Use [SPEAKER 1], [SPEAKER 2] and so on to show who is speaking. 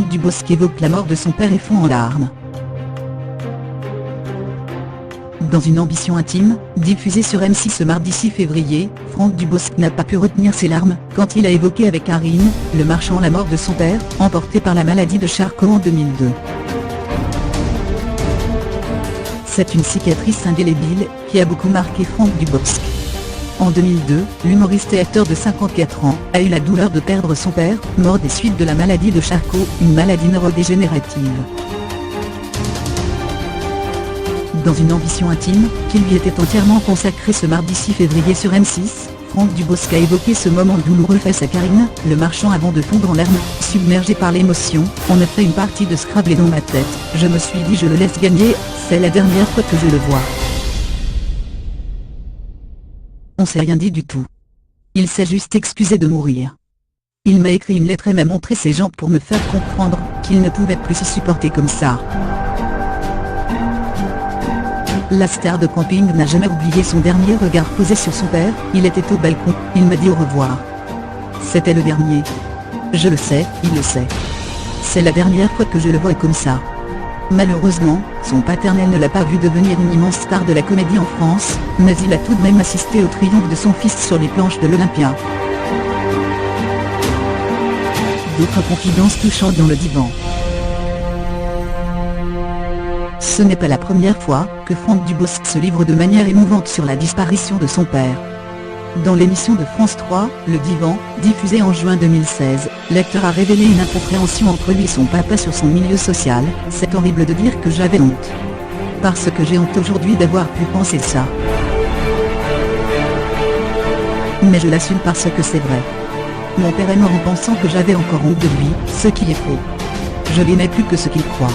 [SPEAKER 1] Dubosc évoque la mort de son père et fond en larmes. Dans une ambition intime, diffusée sur M6 ce mardi 6 février, Franck Dubosc n'a pas pu retenir ses larmes quand il a évoqué avec Karine Le Marchand la mort de son père, emporté par la maladie de Charcot en 2002. C'est une cicatrice indélébile qui a beaucoup marqué Franck Dubosc. En 2002, l'humoriste et acteur de 54 ans a eu la douleur de perdre son père, mort des suites de la maladie de Charcot, une maladie neurodégénérative. Dans une ambition intime, qui lui était entièrement consacrée ce mardi 6 février sur M6, Franck Dubosc a évoqué ce moment douloureux face à Karine Le Marchand avant de fondre en larmes, submergé par l'émotion. On a fait une partie de Scrabble et dans ma tête, je me suis dit je le laisse gagner, c'est la dernière fois que je le vois. On s'est rien dit du tout. Il s'est juste excusé de mourir. Il m'a écrit une lettre et m'a montré ses jambes pour me faire comprendre qu'il ne pouvait plus se supporter comme ça. La star de camping n'a jamais oublié son dernier regard posé sur son père, il était au balcon, il m'a dit au revoir. C'était le dernier. Je le sais, il le sait. C'est la dernière fois que je le vois comme ça. Malheureusement, son paternel ne l'a pas vu devenir une immense star de la comédie en France, mais il a tout de même assisté au triomphe de son fils sur les planches de l'Olympia. D'autres confidences touchantes dans le divan. Ce n'est pas la première fois que Franck Dubosc se livre de manière émouvante sur la disparition de son père. Dans l'émission de France 3, Le Divan, diffusée en juin 2016, l'acteur a révélé une incompréhension entre lui et son papa sur son milieu social. C'est horrible de dire que j'avais honte. Parce que j'ai honte aujourd'hui d'avoir pu penser ça. Mais je l'assume parce que c'est vrai. Mon père est mort en pensant que j'avais encore honte de lui, ce qui est faux. Je l'aimais plus que ce qu'il croit.